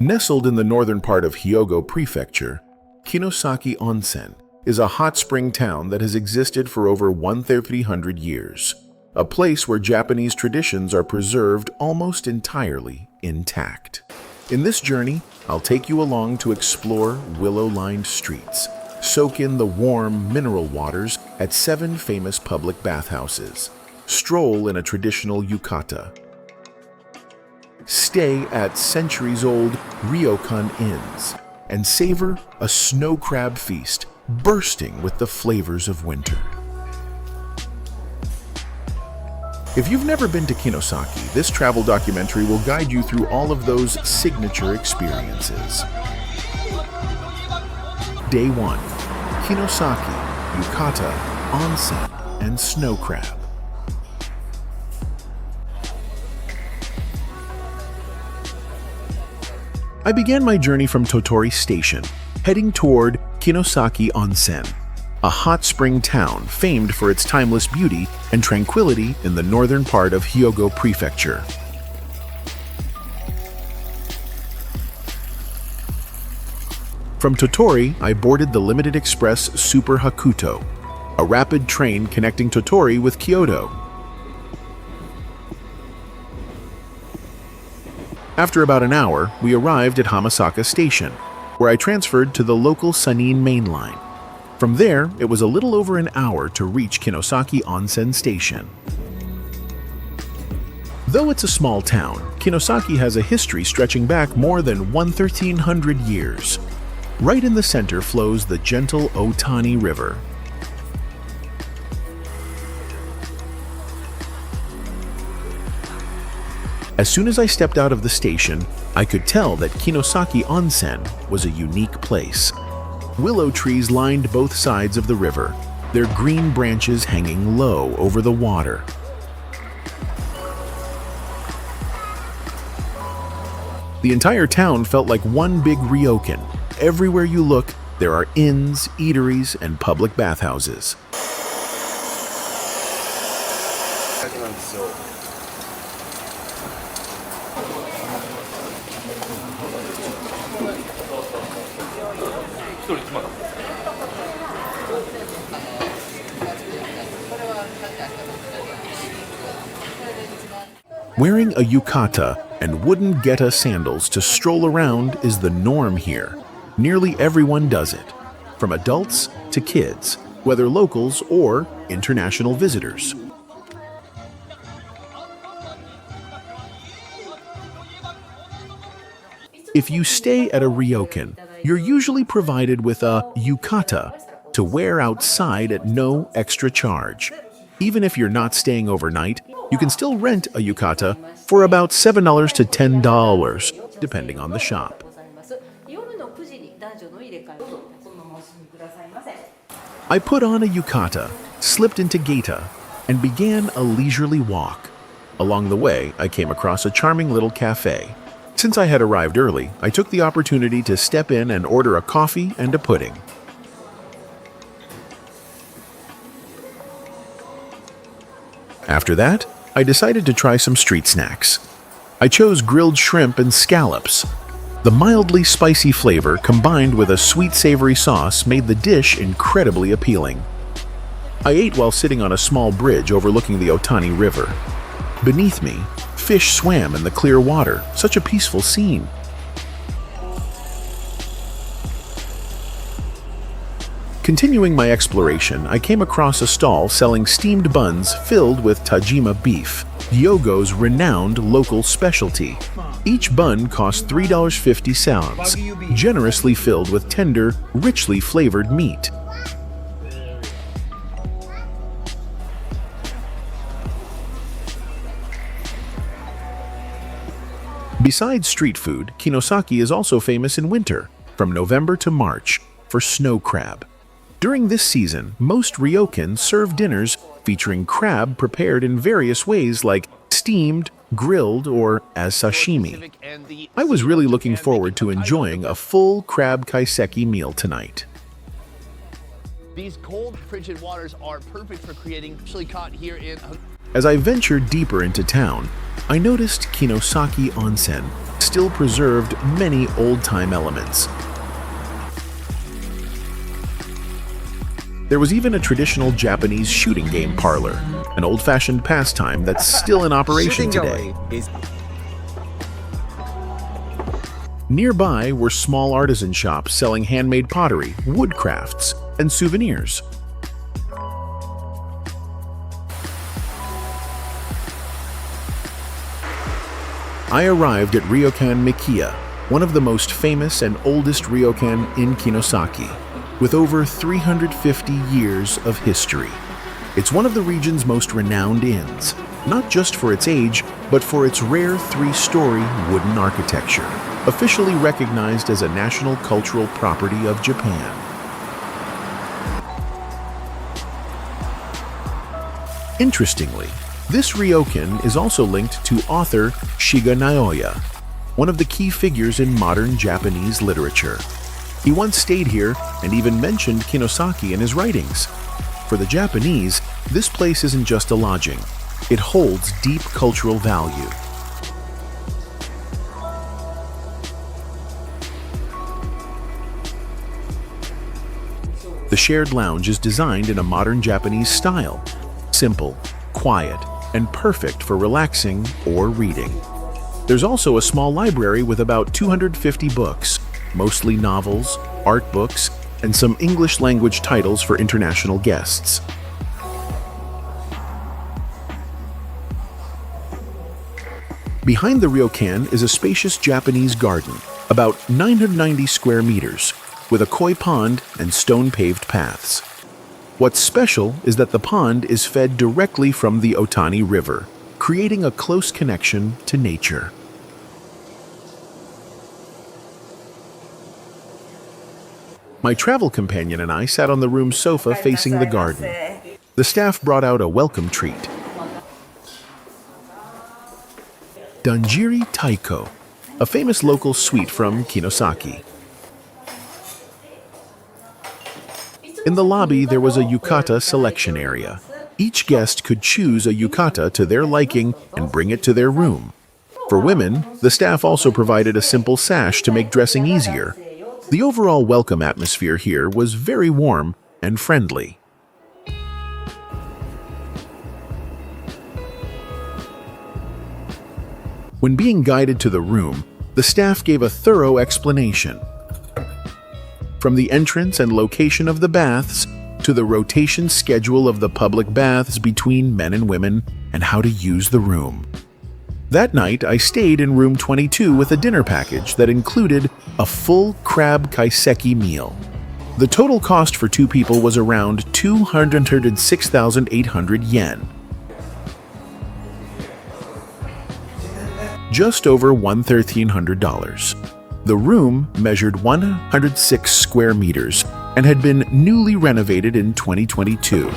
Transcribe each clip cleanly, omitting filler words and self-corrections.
Nestled in the northern part of Hyogo Prefecture, Kinosaki Onsen is a hot spring town that has existed for over 1,300 years, a place where Japanese traditions are preserved almost entirely intact. In this journey, I'll take you along to explore willow-lined streets, soak in the warm mineral waters at 7 famous public bathhouses, stroll in a traditional yukata, stay at centuries-old Ryokan inns, and savor a snow crab feast bursting with the flavors of winter. If you've never been to Kinosaki, this travel documentary will guide you through all of those signature experiences. Day 1. Kinosaki, Yukata, Onsen, and snow crab. I began my journey from Tottori Station, heading toward Kinosaki Onsen, a hot spring town famed for its timeless beauty and tranquility in the northern part of Hyogo Prefecture. From Tottori, I boarded the limited express Super Hakuto, a rapid train connecting Tottori with Kyoto. After about an hour, we arrived at Hamasaka Station, where I transferred to the local Sanin main line. From there, it was a little over an hour to reach Kinosaki Onsen Station. Though it's a small town, Kinosaki has a history stretching back more than 1,300 years. Right in the center flows the gentle Otani River. As soon as I stepped out of the station, I could tell that Kinosaki Onsen was a unique place. Willow trees lined both sides of the river, their green branches hanging low over the water. The entire town felt like one big Ryokan. Everywhere you look, there are inns, eateries, and public bathhouses. Wearing a yukata and wooden geta sandals to stroll around is the norm here. Nearly everyone does it, from adults to kids, whether locals or international visitors. If you stay at a Ryokan, you're usually provided with a yukata to wear outside at no extra charge. Even if you're not staying overnight, you can still rent a yukata for about $7 to $10, depending on the shop. I put on a yukata, slipped into geta, and began a leisurely walk. Along the way, I came across a charming little cafe. Since I had arrived early, I took the opportunity to step in and order a coffee and a pudding. After that, I decided to try some street snacks. I chose grilled shrimp and scallops. The mildly spicy flavor combined with a sweet savory sauce made the dish incredibly appealing. I ate while sitting on a small bridge overlooking the Otani River. Beneath me, fish swam in the clear water, such a peaceful scene. Continuing my exploration, I came across a stall selling steamed buns filled with Tajima beef, Hyogo's renowned local specialty. Each bun cost $3.50, generously filled with tender, richly flavored meat. Besides street food, Kinosaki is also famous in winter, from November to March, for snow crab. During this season, most Ryokan serve dinners featuring crab prepared in various ways like steamed, grilled, or as sashimi. I was really looking forward to enjoying a full crab kaiseki meal tonight. These cold, frigid waters are perfect for creating chili caught here in... As I ventured deeper into town, I noticed Kinosaki Onsen still preserved many old-time elements. There was even a traditional Japanese shooting game parlor, an old-fashioned pastime that's still in operation today. Nearby were small artisan shops selling handmade pottery, woodcrafts, and souvenirs. I arrived at Ryokan Mikiya, one of the most famous and oldest ryokan in Kinosaki, with over 350 years of history. It's one of the region's most renowned inns, not just for its age, but for its rare three-story wooden architecture, officially recognized as a national cultural property of Japan. Interestingly, this ryokan is also linked to author Shiga Naoya, one of the key figures in modern Japanese literature. He once stayed here and even mentioned Kinosaki in his writings. For the Japanese, this place isn't just a lodging. It holds deep cultural value. The shared lounge is designed in a modern Japanese style, simple, quiet, and perfect for relaxing or reading. There's also a small library with about 250 books, mostly novels, art books, and some English language titles for international guests. Behind the ryokan is a spacious Japanese garden, about 990 square meters, with a koi pond and stone-paved paths. What's special is that the pond is fed directly from the Otani River, creating a close connection to nature. My travel companion and I sat on the room's sofa facing the garden. The staff brought out a welcome treat. Danjiri Taiko, a famous local sweet from Kinosaki. In the lobby, there was a yukata selection area. Each guest could choose a yukata to their liking and bring it to their room. For women, the staff also provided a simple sash to make dressing easier. The overall welcome atmosphere here was very warm and friendly. When being guided to the room, the staff gave a thorough explanation. From the entrance and location of the baths, to the rotation schedule of the public baths between men and women, and how to use the room. That night, I stayed in room 22 with a dinner package that included a full crab kaiseki meal. The total cost for two people was around 206,800 yen. Just over $1,300. The room measured 106 square meters and had been newly renovated in 2022.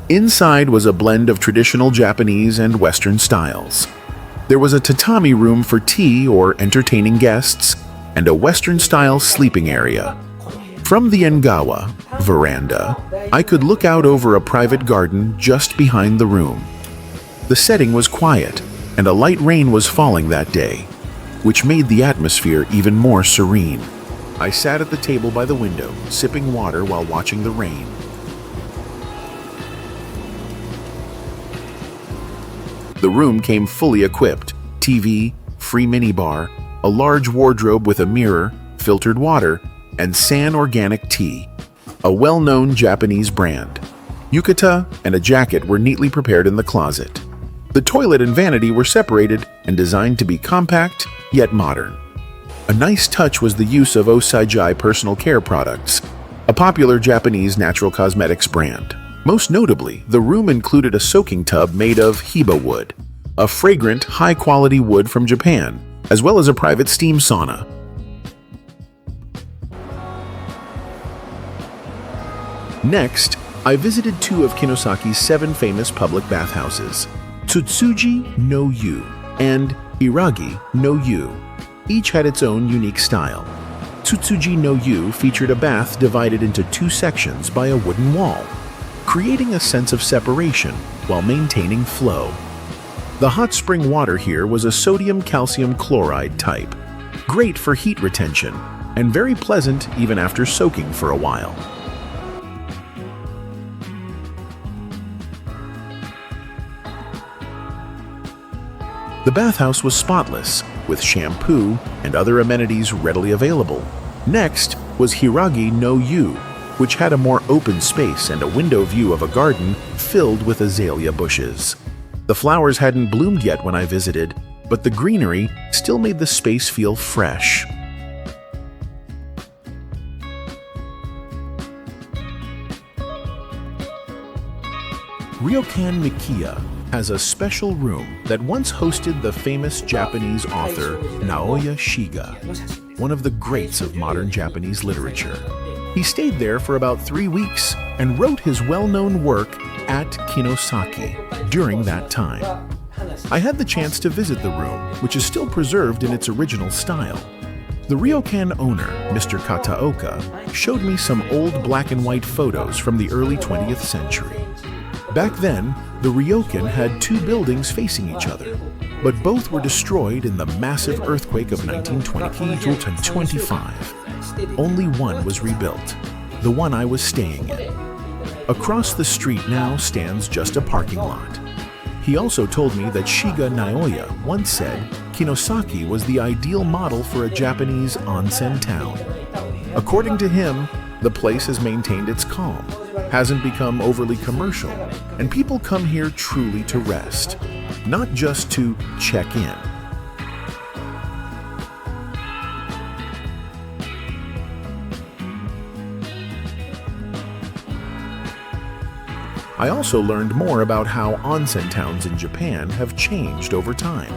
Inside was a blend of traditional Japanese and Western styles. There was a tatami room for tea or entertaining guests, and a Western-style sleeping area. From the Engawa veranda, I could look out over a private garden just behind the room. The setting was quiet, and a light rain was falling that day, which made the atmosphere even more serene. I sat at the table by the window, sipping water while watching the rain. The room came fully equipped: TV, free minibar, a large wardrobe with a mirror, filtered water, and San Organic Tea, a well-known Japanese brand. Yukata and a jacket were neatly prepared in the closet. The toilet and vanity were separated and designed to be compact, yet modern. A nice touch was the use of Osaijai personal care products, a popular Japanese natural cosmetics brand. Most notably, the room included a soaking tub made of hiba wood, a fragrant, high-quality wood from Japan, as well as a private steam sauna. Next, I visited two of Kinosaki's 7 famous public bathhouses, Tsutsuji no Yu and Iragi no Yu. Each had its own unique style. Tsutsuji no Yu featured a bath divided into 2 sections by a wooden wall, creating a sense of separation while maintaining flow. The hot spring water here was a sodium calcium chloride type, great for heat retention, and very pleasant even after soaking for a while. The bathhouse was spotless, with shampoo and other amenities readily available. Next was Hiragi no Yu, which had a more open space and a window view of a garden filled with azalea bushes. The flowers hadn't bloomed yet when I visited, but the greenery still made the space feel fresh. Ryokan Mikiya has a special room that once hosted the famous Japanese author Naoya Shiga, one of the greats of modern Japanese literature. He stayed there for about 3 weeks and wrote his well-known work at Kinosaki during that time. I had the chance to visit the room, which is still preserved in its original style. The Ryokan owner, Mr. Kataoka, showed me some old black and white photos from the early 20th century. Back then, the Ryokan had 2 buildings facing each other, but both were destroyed in the massive earthquake of 1925. Only one was rebuilt, the one I was staying in. Across the street now stands just a parking lot. He also told me that Shiga Naoya once said Kinosaki was the ideal model for a Japanese onsen town. According to him, the place has maintained its calm, hasn't become overly commercial, and people come here truly to rest, not just to check in. I also learned more about how onsen towns in Japan have changed over time.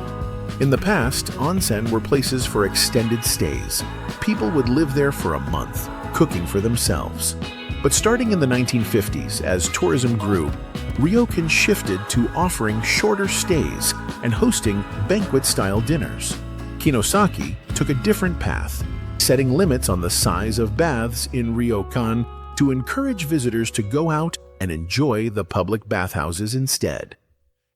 In the past, onsen were places for extended stays. People would live there for a month, cooking for themselves. But starting in the 1950s, as tourism grew, Ryokan shifted to offering shorter stays and hosting banquet-style dinners. Kinosaki took a different path, setting limits on the size of baths in Ryokan to encourage visitors to go out and enjoy the public bathhouses instead.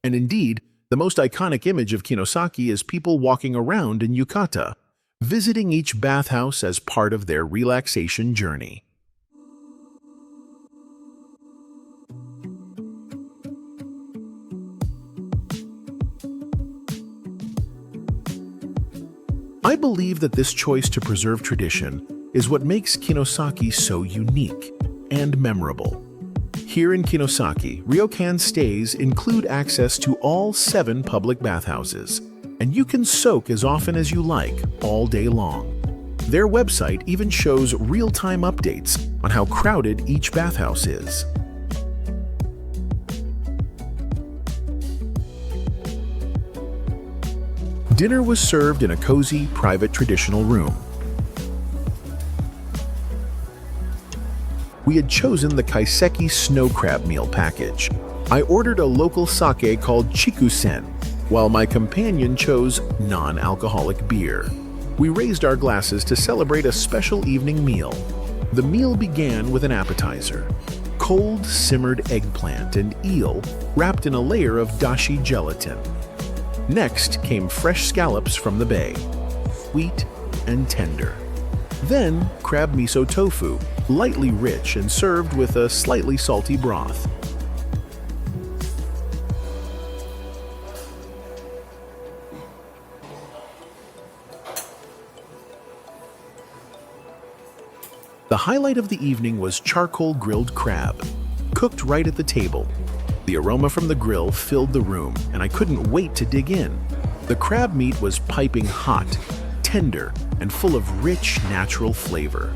And indeed, the most iconic image of Kinosaki is people walking around in Yukata, visiting each bathhouse as part of their relaxation journey. I believe that this choice to preserve tradition is what makes Kinosaki so unique and memorable. Here in Kinosaki, Ryokan stays include access to all 7 public bathhouses, and you can soak as often as you like all day long. Their website even shows real-time updates on how crowded each bathhouse is. Dinner was served in a cozy, private traditional room. We had chosen the kaiseki snow crab meal package. I ordered a local sake called chikusen, while my companion chose non-alcoholic beer. We raised our glasses to celebrate a special evening meal. The meal began with an appetizer: cold simmered eggplant and eel wrapped in a layer of dashi gelatin. Next came fresh scallops from the bay, sweet and tender. Then crab miso tofu, lightly rich and served with a slightly salty broth. The highlight of the evening was charcoal grilled crab, cooked right at the table. The aroma from the grill filled the room, and I couldn't wait to dig in. The crab meat was piping hot, tender, and full of rich, natural flavor.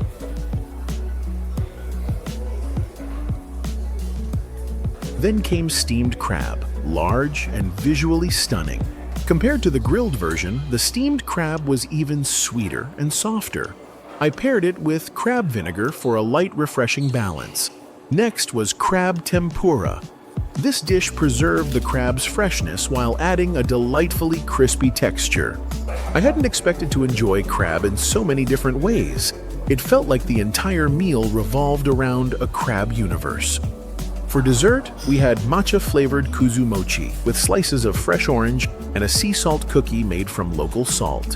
Then came steamed crab, large and visually stunning. Compared to the grilled version, the steamed crab was even sweeter and softer. I paired it with crab vinegar for a light, refreshing balance. Next was crab tempura. This dish preserved the crab's freshness while adding a delightfully crispy texture. I hadn't expected to enjoy crab in so many different ways. It felt like the entire meal revolved around a crab universe. For dessert, we had matcha-flavored kuzu mochi with slices of fresh orange and a sea salt cookie made from local salt.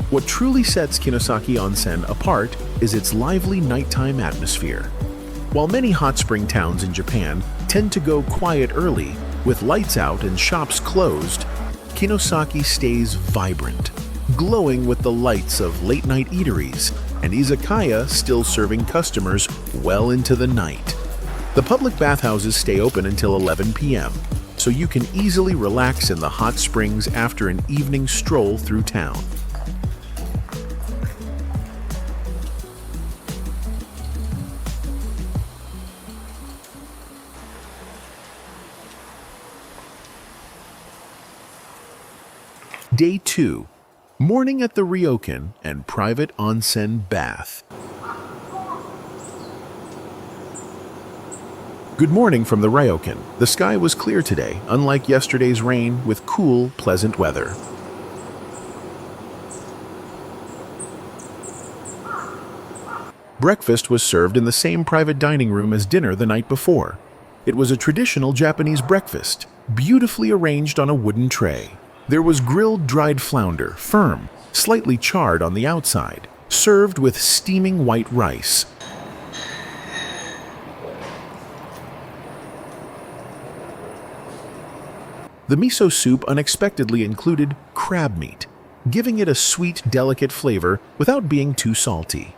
What truly sets Kinosaki Onsen apart is its lively nighttime atmosphere. While many hot spring towns in Japan tend to go quiet early, with lights out and shops closed, Kinosaki stays vibrant, glowing with the lights of late-night eateries and izakaya still serving customers well into the night. The public bathhouses stay open until 11 p.m., so you can easily relax in the hot springs after an evening stroll through town. Day 2. Morning at the Ryokan and private onsen bath. Good morning from the Ryokan. The sky was clear today, unlike yesterday's rain, with cool, pleasant weather. Breakfast was served in the same private dining room as dinner the night before. It was a traditional Japanese breakfast, beautifully arranged on a wooden tray. There was grilled dried flounder, firm, slightly charred on the outside, served with steaming white rice. The miso soup unexpectedly included crab meat, giving it a sweet, delicate flavor without being too salty.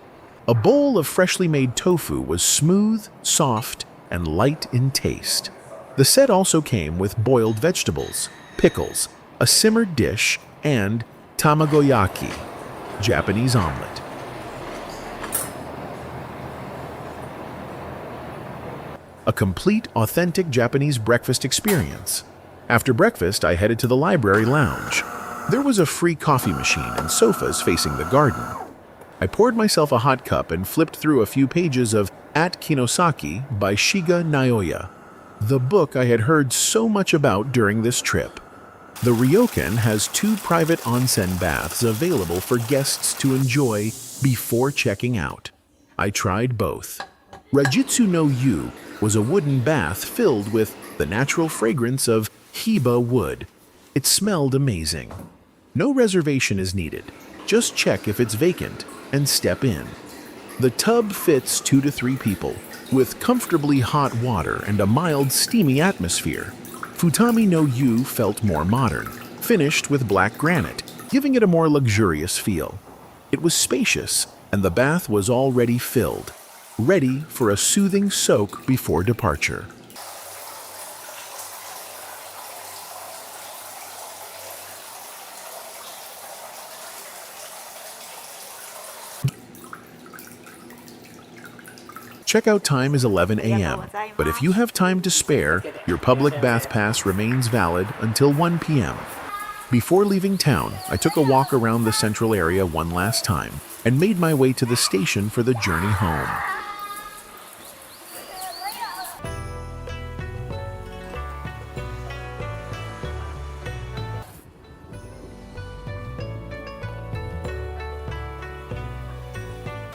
A bowl of freshly made tofu was smooth, soft, and light in taste. The set also came with boiled vegetables, pickles, a simmered dish, and tamagoyaki, Japanese omelet. A complete, authentic Japanese breakfast experience. After breakfast, I headed to the library lounge. There was a free coffee machine and sofas facing the garden. I poured myself a hot cup and flipped through a few pages of At Kinosaki by Shiga Naoya, the book I had heard so much about during this trip. The Ryokan has 2 private onsen baths available for guests to enjoy before checking out. I tried both. Rajitsu no Yu was a wooden bath filled with the natural fragrance of hiba wood. It smelled amazing. No reservation is needed. Just check if it's vacant and step in. The tub fits 2 to 3 people, with comfortably hot water and a mild steamy atmosphere. Futami no Yu felt more modern, finished with black granite, giving it a more luxurious feel. It was spacious, and the bath was already filled, ready for a soothing soak before departure. Checkout time is 11 a.m., but if you have time to spare, your public bath pass remains valid until 1 p.m. Before leaving town, I took a walk around the central area one last time and made my way to the station for the journey home.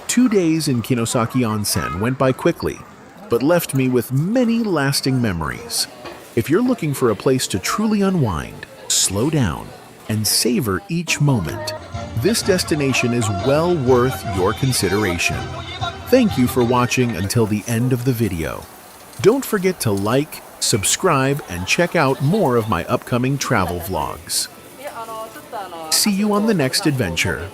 Two days in Kinosaki Onsen went by quickly, but left me with many lasting memories. If you're looking for a place to truly unwind, slow down, and savor each moment, this destination is well worth your consideration. Thank you for watching until the end of the video. Don't forget to like, subscribe, and check out more of my upcoming travel vlogs. See you on the next adventure.